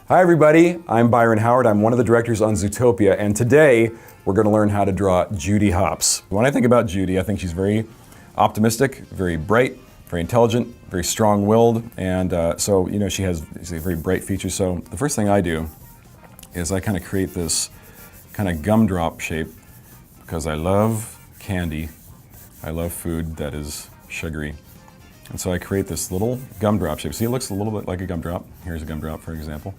Hi everybody, I'm Byron Howard. I'm one of the directors on Zootopia, and today we're going to learn how to draw Judy Hopps. When I think about Judy, I think she's very optimistic, very bright, very intelligent, very strong-willed, and so she has very bright features. So the first thing I do is I kind of create this kind of gumdrop shape because I love candy. I love food that is sugary. And so I create this little gumdrop shape. See, it looks a little bit like a gumdrop. Here's a gumdrop, for example.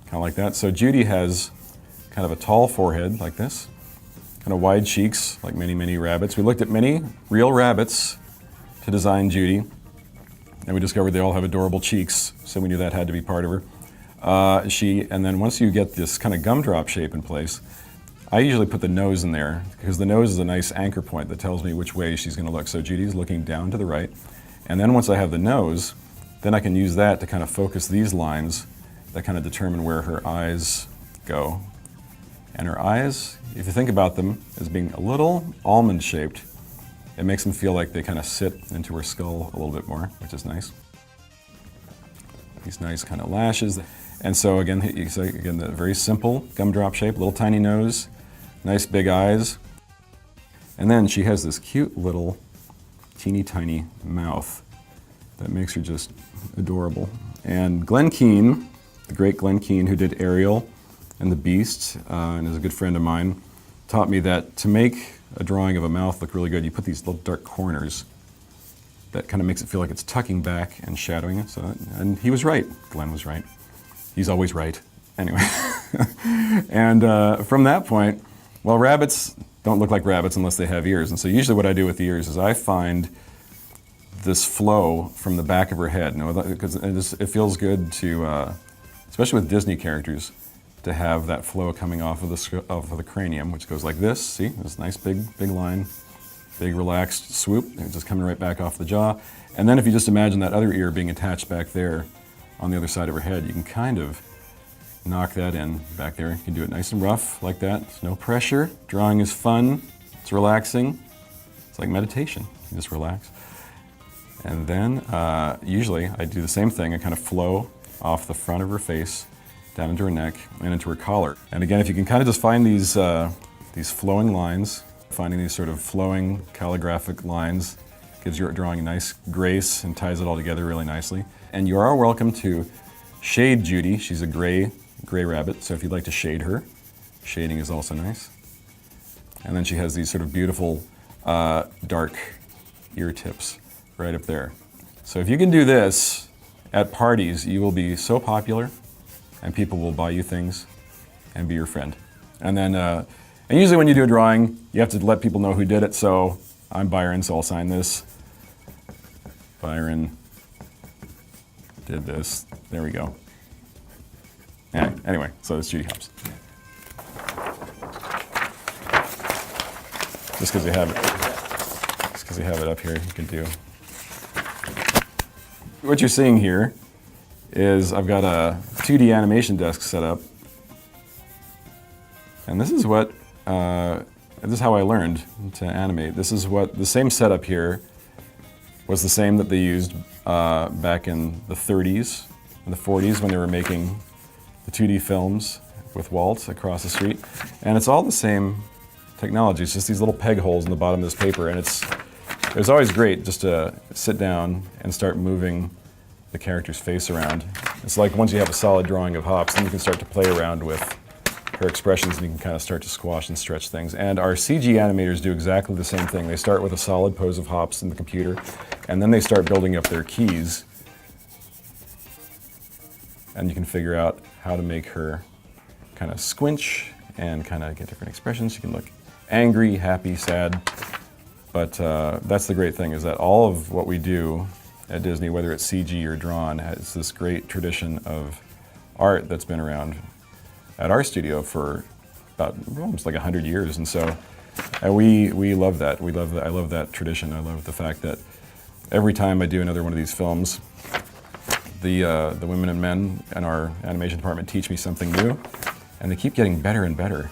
Kind of like that. So Judy has kind of a tall forehead, like this. Kind of wide cheeks, like many, many rabbits. We looked at many real rabbits to design Judy. And we discovered they all have adorable cheeks, so we knew that had to be part of her. And then once you get this kind of gumdrop shape in place, I usually put the nose in there, because the nose is a nice anchor point that tells me which way she's going to look. So Judy's looking down to the right. And then once I have the nose, then I can use that to kind of focus these lines that kind of determine where her eyes go. And her eyes, if you think about them as being a little almond-shaped, it makes them feel like they kind of sit into her skull a little bit more, which is nice. These nice kind of lashes. And so again, the very simple gumdrop shape, little tiny nose, nice big eyes. And then she has this cute little teeny tiny mouth that makes her just adorable. And Glen Keane, the great Glen Keane, who did Ariel and the Beast, and is a good friend of mine, taught me that to make a drawing of a mouth look really good, you put these little dark corners that kind of makes it feel like it's tucking back and shadowing it. And he was right. Glen was right. He's always right. Anyway. And from that point, well, rabbits don't look like rabbits unless they have ears. And so usually what I do with the ears is I find this flow from the back of her head, because it feels good to, especially with Disney characters, to have that flow coming off of the cranium, which goes like this. See, this nice big line, big relaxed swoop, and it's just coming right back off the jaw. And then if you just imagine that other ear being attached back there on the other side of her head, you can kind of knock that in back there. You can do it nice and rough like that. There's no pressure. Drawing is fun. It's relaxing. It's like meditation. You just relax. And then usually I do the same thing. I kind of flow off the front of her face, down into her neck, and into her collar. And again, if you can kind of just find these flowing lines, finding these sort of flowing calligraphic lines gives your drawing a nice grace and ties it all together really nicely. And you are welcome to shade Judy. She's a gray rabbit, so if you'd like to shade her, shading is also nice. And then she has these sort of beautiful dark ear tips right up there. So if you can do this at parties, you will be so popular and people will buy you things and be your friend. And then, and usually when you do a drawing, you have to let people know who did it. So I'm Byron, so I'll sign this. Byron did this. There we go. Anyway, so it's Judy Hopps. Just because you have it up here, you can do. What you're seeing here is I've got a 2D animation desk set up, and this is how I learned to animate. This is what the same setup here was the same that they used back in the 30s and the 40s when they were making the 2D films with Walt across the street. And it's all the same technology. It's just these little peg holes in the bottom of this paper, and it was always great just to sit down and start moving the character's face around. It's like once you have a solid drawing of Hopps, then you can start to play around with her expressions and you can kind of start to squash and stretch things. And our CG animators do exactly the same thing. They start with a solid pose of Hopps in the computer, and then they start building up their keys. And you can figure out how to make her kind of squinch and kind of get different expressions. She can look angry, happy, sad. But that's the great thing, is that all of what we do at Disney, whether it's CG or drawn, has this great tradition of art that's been around at our studio for about almost like 100 years. And so we love that. I love that tradition. I love the fact that every time I do another one of these films, the women and men in our animation department teach me something new, and they keep getting better and better.